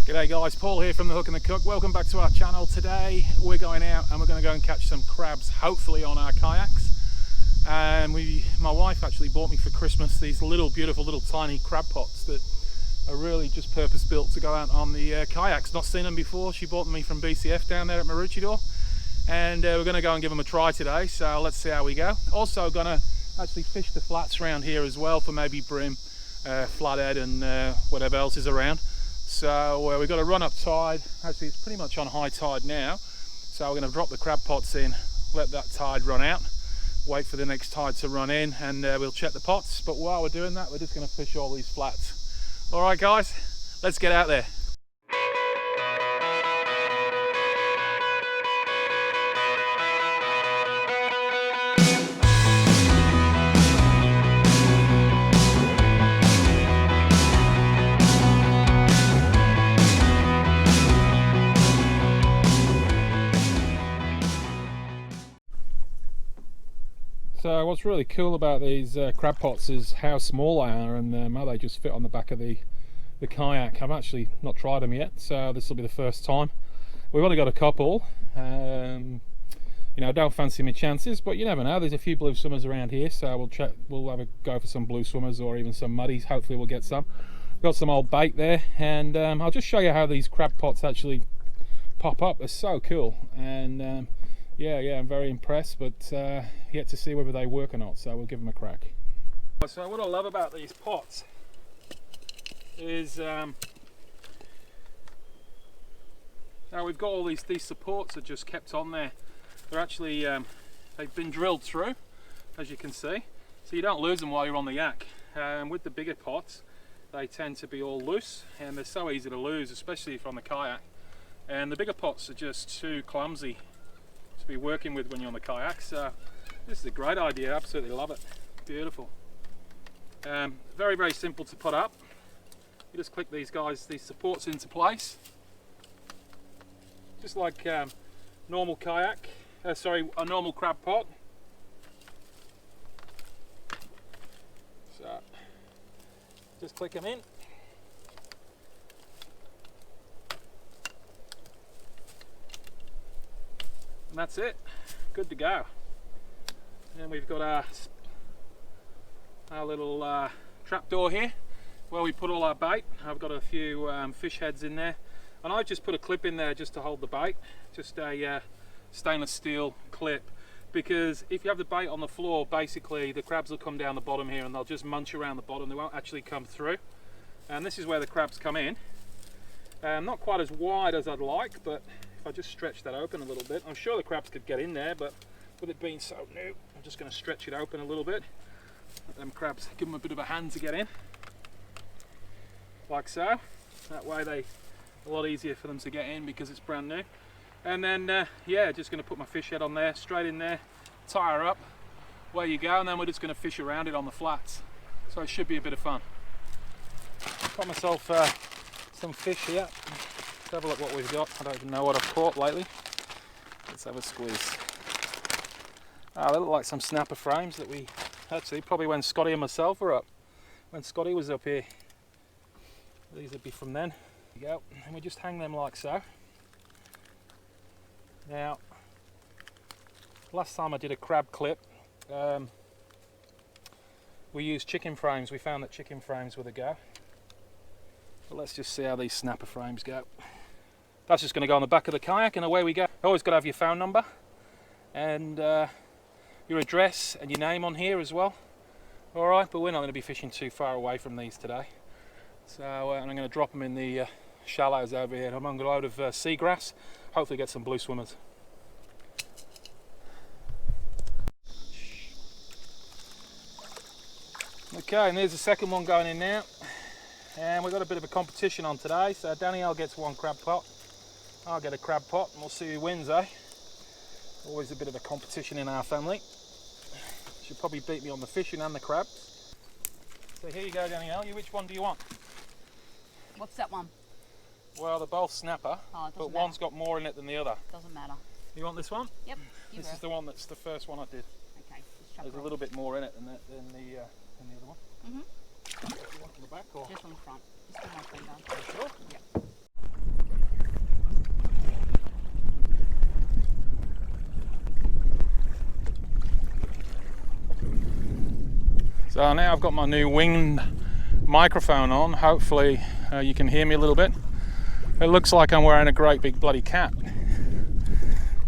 G'day guys, Paul here from The Hook and the Cook. Welcome back to our channel. Today we're going out and we're going to go and catch some crabs, hopefully on our kayaks. And my wife actually bought me for Christmas these beautiful little tiny crab pots that are really just purpose built to go out on the kayaks. Not seen them before. She bought me from BCF down there at Maroochydore, and we're going to go and give them a try today, so let's see how we go. Also going to actually fish the flats around here as well for maybe bream, flathead and whatever else is around. So we've got to run up tide. Actually, it's pretty much on high tide now, so we're going to drop the crab pots in, let that tide run out, wait for the next tide to run in, and we'll check the pots. But while we're doing that, we're just going to fish all these flats. All right guys, let's get out there. So what's really cool about these crab pots is how small they are, and how they just fit on the back of the kayak. I've actually not tried them yet, so this will be the first time. We've only got a couple. You know, don't fancy my chances, but you never know. There's a few blue swimmers around here, so we'll have a go for some blue swimmers or even some muddies. Hopefully we'll get some. Got some old bait there, and I'll just show you how these crab pots actually pop up. They're so cool, and yeah, I'm very impressed, but yet to see whether they work or not, so we'll give them a crack. So what I love about these pots is now we've got all these supports that just kept on there. They're actually they've been drilled through, as you can see, so you don't lose them while you're on the yak. With the bigger pots, they tend to be all loose, and they're so easy to lose, especially if on the kayak. And the bigger pots are just too clumsy to be working with when you're on the kayak, so this is a great idea. Absolutely love it. Beautiful. Very, very simple to put up. You just click these supports into place, just like normal kayak, a normal crab pot. So just click them in. And that's it, good to go. And we've got our little trap door here where we put all our bait. I've got a few fish heads in there, and I've just put a clip in there just to hold the bait, just a stainless steel clip, because if you have the bait on the floor, basically the crabs will come down the bottom here and they'll just munch around the bottom. They won't actually come through, and this is where the crabs come in. Not quite as wide as I'd like, but if I just stretch that open a little bit, I'm sure the crabs could get in there, but with it being so new, I'm just going to stretch it open a little bit. Let them crabs, give them a bit of a hand to get in, like so. That way a lot easier for them to get in because it's brand new. And then yeah, just going to put my fish head on there, straight in there, tie her up, away you go, and then we're just going to fish around it on the flats. So it should be a bit of fun. Got myself some fish here. Let's have a look what we've got. I don't even know what I've caught lately. Let's have a squeeze. They look like some snapper frames that we actually, probably when Scotty and myself were up. When Scotty was up here. These would be from then. There you go. And we just hang them like so. Now, last time I did a crab clip, we used chicken frames. We found that chicken frames were the go. But let's just see how these snapper frames go. That's just going to go on the back of the kayak, and away we go. Always got to have your phone number and your address and your name on here as well. Alright, but we're not going to be fishing too far away from these today. So and I'm going to drop them in the shallows over here. I'm on a load of seagrass, hopefully get some blue swimmers. Okay, and there's the second one going in now. And we've got a bit of a competition on today, so Danielle gets one crab pot, I'll get a crab pot, and we'll see who wins, eh? Always a bit of a competition in our family. She'll probably beat me on the fishing and the crabs. So here you go, Danielle. Which one do you want? What's that one? Well, they're both snapper, but one's got more in it than the other. Doesn't matter. You want this one? Yep. This is the one that's the first one I did. Okay. There's a little bit more in it than the other one. Mhm. You want on the back or? Just on the front. Just on my finger. Sure? Yep. So now I've got my new winged microphone on. Hopefully you can hear me a little bit. It looks like I'm wearing a great big bloody cap.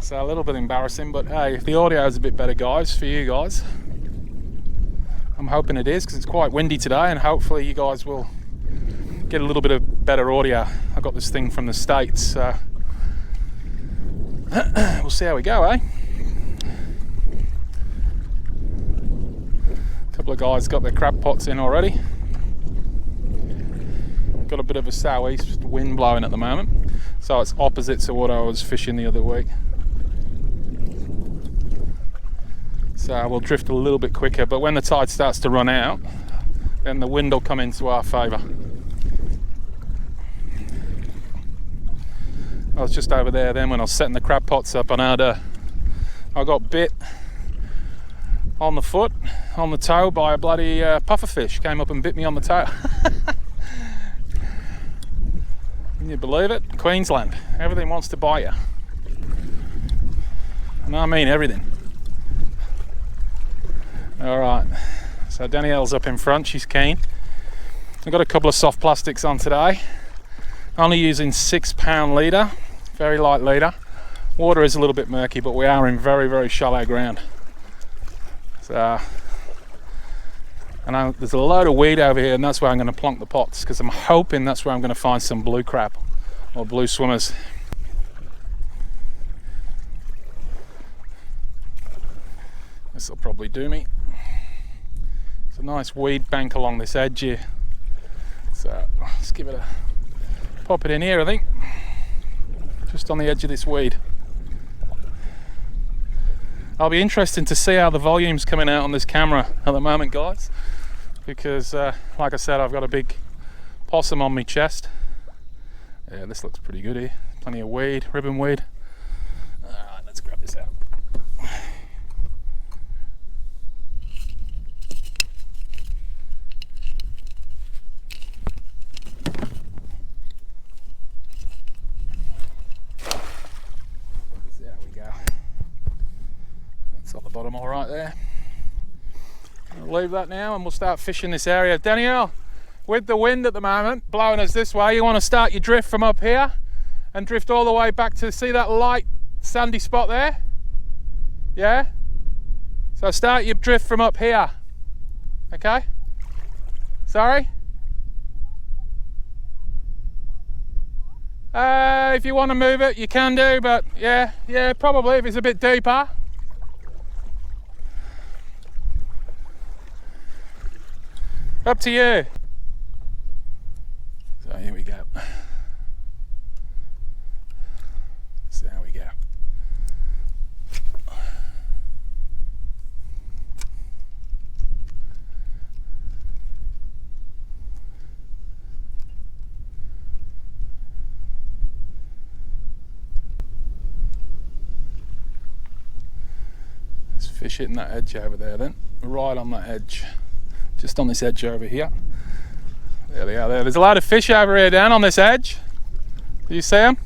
So a little bit embarrassing, but hey, if the audio is a bit better, guys, for you guys, I'm hoping it is, because it's quite windy today, and hopefully you guys will get a little bit of better audio. I got this thing from the States, so we'll see how we go, eh? A couple of guys got their crab pots in already. Got a bit of a southeast wind blowing at the moment, so it's opposite to what I was fishing the other week. So we'll drift a little bit quicker, but when the tide starts to run out, then the wind will come into our favour. I was just over there then when I was setting the crab pots up, and I got bit on the foot, on the toe, by a bloody pufferfish. Came up and bit me on the toe. Can you believe it? Queensland, everything wants to bite you. And I mean everything. Alright, so Danielle's up in front, she's keen. I've got a couple of soft plastics on today. Only using 6 pound leader, very light leader. Water is a little bit murky, but we are in very, very shallow ground. So, and there's a load of weed over here, and that's where I'm going to plonk the pots, because I'm hoping that's where I'm going to find some blue crab or blue swimmers. This will probably do me. It's a nice weed bank along this edge here, so let's give it a pop it in here, I think, just on the edge of this weed. I'll be interested to see how the volume's coming out on this camera at the moment, guys, because like I said, I've got a big possum on my chest. Yeah, this looks pretty good here. Plenty of weed, ribbon weed. Alright, let's grab this out. There we go. That's on the bottom all right there. I'll leave that now and we'll start fishing this area. Danielle, with the wind at the moment blowing us this way, you want to start your drift from up here and drift all the way back to, see that light sandy spot there? Yeah? So start your drift from up here. Okay? Sorry? If you want to move it, you can do, but yeah, probably if it's a bit deeper. Up to you. So here we go. So there we go. Let's fish hitting that edge over there then. Right on that edge. Just on this edge over here. There they are there. There's a lot of fish over here, Dan, on this edge. Do you see them?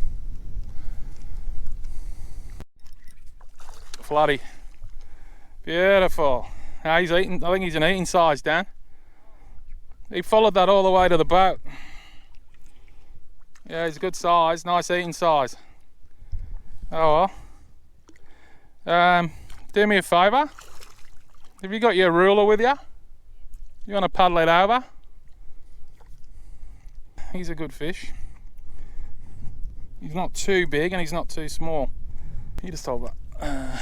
Flatty. Beautiful. Now he's eating, I think he's an eating size, Dan. He followed that all the way to the boat. Yeah, he's a good size, nice eating size. Oh well. Do me a favour. Have you got your ruler with you? You want to paddle it over? He's a good fish. He's not too big and he's not too small. You just hold that. I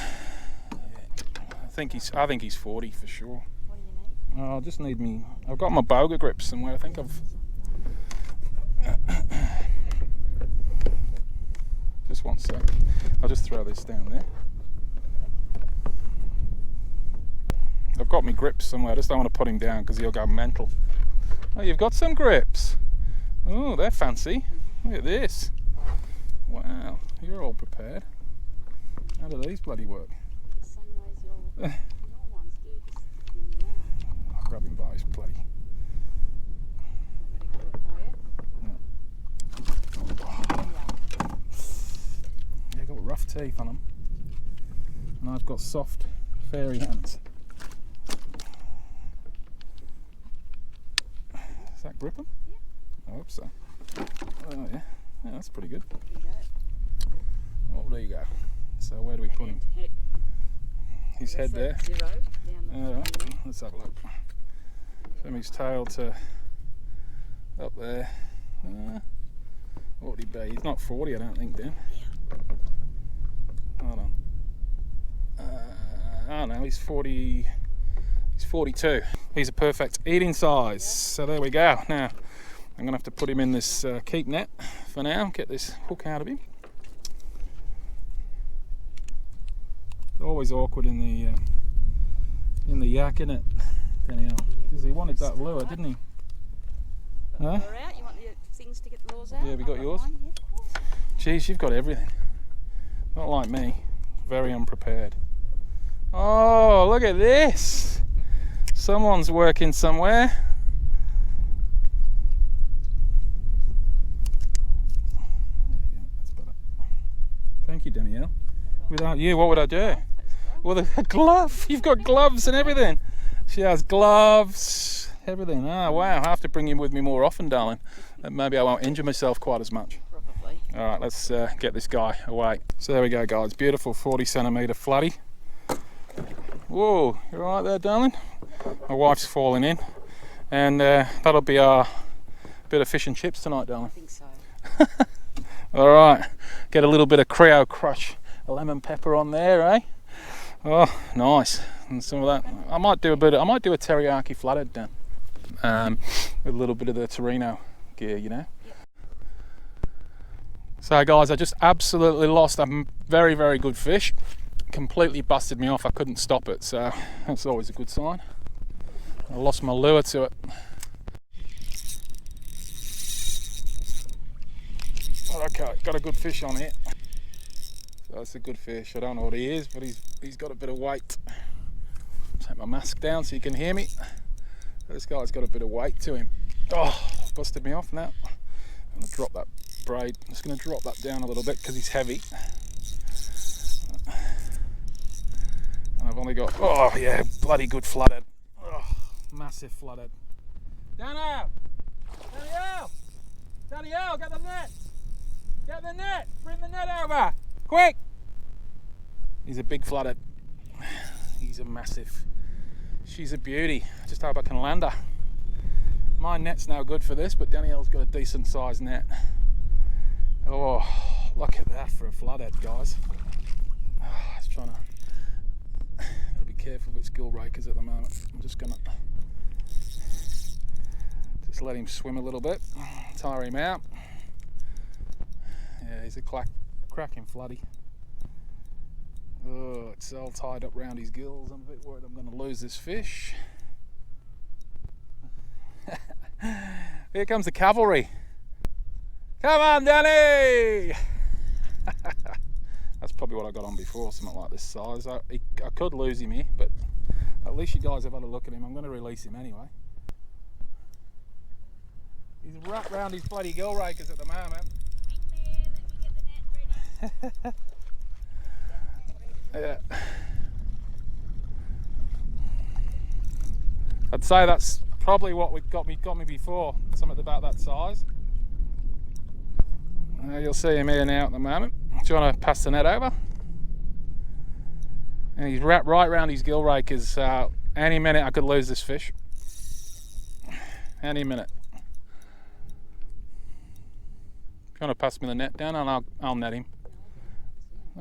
think he's 40 for sure. What do you need? Oh, I just need me. I've got my boga grips somewhere. I think I've. Just one sec. I'll just throw this down there. I've got my grips somewhere. I just don't want to put him down because he'll go mental. Oh, you've got some grips. Oh, they're fancy. Look at this. Wow, you're all prepared. How do these bloody work? The same way as your ones do. I'll grab him by his bloody. They've got rough teeth on them. And I've got soft, fairy hands. grip them? Yeah. I hope so. Oh yeah, yeah, that's pretty good. There you go. Oh, there you go. So where do we put him? Head. His head there. 0 down the Alright, let's have a look. From his tail to up there. What would he be? He's not 40, I don't think, Dan. Hold on. I don't know, he's 40. He's 42. He's a perfect eating size. So there we go. Now I'm gonna have to put him in this keep net for now. Get this hook out of him. It's always awkward in the yak, isn't it, Danielle? Because he wanted that lure, didn't he? Huh? Lure out. You want the things to get the lures out? Yeah, have you got yours? Mine, yeah, of course. Jeez, you've got everything. Not like me. Very unprepared. Oh, look at this. Someone's working somewhere. That's better. Thank you, Danielle. Without you, what would I do? Well, a glove. You've got gloves and everything. She has gloves, everything. Oh, wow. I have to bring you with me more often, darling. Maybe I won't injure myself quite as much. Probably. All right, let's get this guy away. So there we go, guys. Beautiful 40cm flatty. Whoa, you all right there, darling? My wife's falling in, and that'll be our bit of fish and chips tonight, darling. I think so. All right, get a little bit of Creo Crush lemon pepper on there, eh? Oh, nice. And some of that. I might do a teriyaki flathead then, with a little bit of the Torino gear, you know. Yep. So, guys, I just absolutely lost a very, very good fish. Completely busted me off. I couldn't stop it, so that's always a good sign. I lost my lure to it. Okay, got a good fish on here. So that's a good fish. I don't know what he is, but he's got a bit of weight. Take my mask down so you can hear me. This guy's got a bit of weight to him. Oh, busted me off now. I'm gonna drop that braid. I'm just gonna drop that down a little bit because he's heavy. And I've only got, oh yeah, bloody good flathead. Oh, massive flathead. Danielle! Danielle! Danielle, get the net! Get the net! Bring the net over! Quick! He's a big flathead. He's a massive. She's a beauty. Just hope I can land her. My net's no good for this, but Danielle's got a decent sized net. Oh, look at that for a flathead, guys. Oh, I was trying to. Gotta be careful with gill rakers at the moment. I'm just gonna just let him swim a little bit, tire him out. Yeah, he's a cracking floody. Oh, it's all tied up around his gills. I'm a bit worried I'm going to lose this fish. Here comes the cavalry. Come on, Danny! That's probably what I got on before, something like this size. I could lose him here, but at least you guys have had a look at him. I'm going to release him anyway. He's wrapped round his bloody gill rakers at the moment. Yeah. I'd say that's probably what got me before, something about that size. You'll see him here now at the moment. Do you want to pass the net over? And he's wrapped right around his gill rakers. Any minute I could lose this fish. Any minute. If you want to pass me the net down, and I'll net him.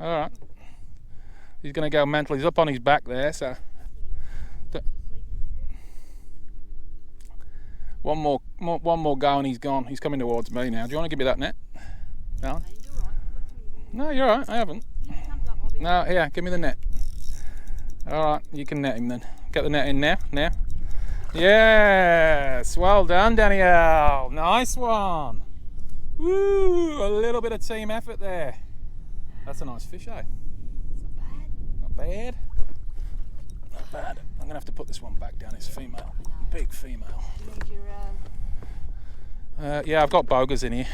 All right. He's going to go mental. He's up on his back there, so. One more go and he's gone. He's coming towards me now. Do you want to give me that net? No? No, you're all right. I haven't. No, here, give me the net. All right, you can net him then. Get the net in now. Yes, well done, Danielle. Nice one. Woo, a little bit of team effort there. That's a nice fish, eh? Not bad. Not bad. I'm gonna have to put this one back down. It's female, big female. Yeah, I've got bogers in here.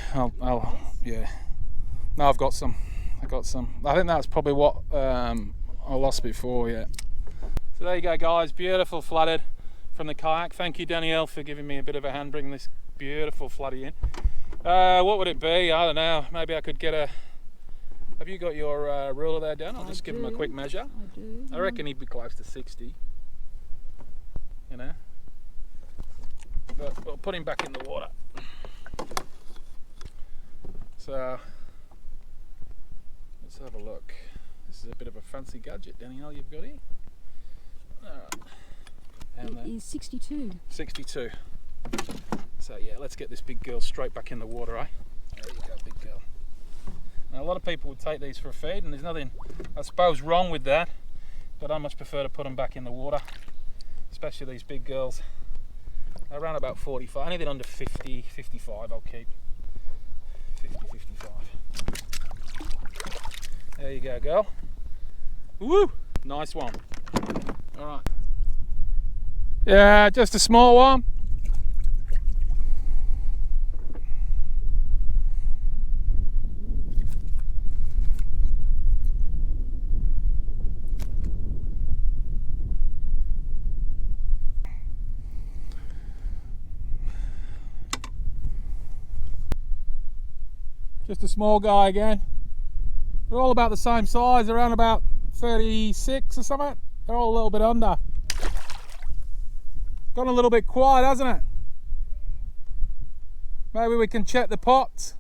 Yeah. No, I've got some. I think that's probably what I lost before. Yeah. So there you go, guys. Beautiful flathead from the kayak. Thank you, Danielle, for giving me a bit of a hand bringing this beautiful flooding in. What would it be? I don't know. Maybe I could get a... Have you got your ruler there, Dan? I'll just give him a quick measure. I do. I reckon he'd be close to 60. You know? But we'll put him back in the water. So, let's have a look. This is a bit of a fancy gadget, Danielle, you've got here. Alright. It is 62. 62. So yeah, let's get this big girl straight back in the water, eh? There you go, big girl. Now a lot of people would take these for a feed, and there's nothing, I suppose, wrong with that, but I much prefer to put them back in the water, especially these big girls. Around about 45, anything under 50, 55 I'll keep. 50, 55. There you go, girl. Woo! Nice one. Alright. Yeah, just a small one. Just a small guy again. They're all about the same size, around about 36 or something. They're all a little bit under. Gone a little bit quiet, hasn't it? Maybe we can check the pots.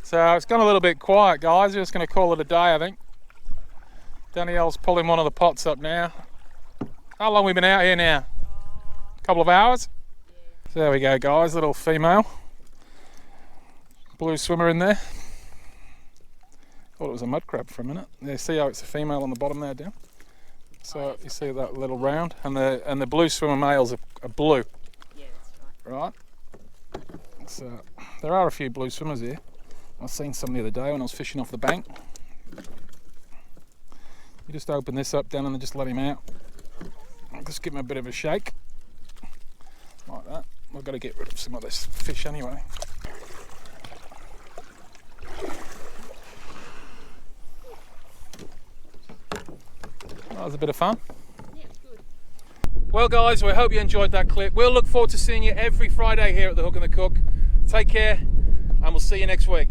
So it's gone a little bit quiet, guys. We're just going to call it a day, I think. Danielle's pulling one of the pots up now. How long have we been out here now? Couple of hours. Yeah. So there we go, guys, little female blue swimmer in there. Thought it was a mud crab for a minute. Yeah, see how it's a female on the bottom there, Dan? So you see that little round, and the blue swimmer males are blue. Yeah, that's right. Right. So there are a few blue swimmers here. I seen some the other day when I was fishing off the bank. You just open this up, Dan, and just let him out. Just give him a bit of a shake. Like that. We've got to get rid of some of this fish anyway. That was a bit of fun. Yeah, good. Well guys, we hope you enjoyed that clip. We'll look forward to seeing you every Friday here at the Hook and the Cook. Take care, and we'll see you next week.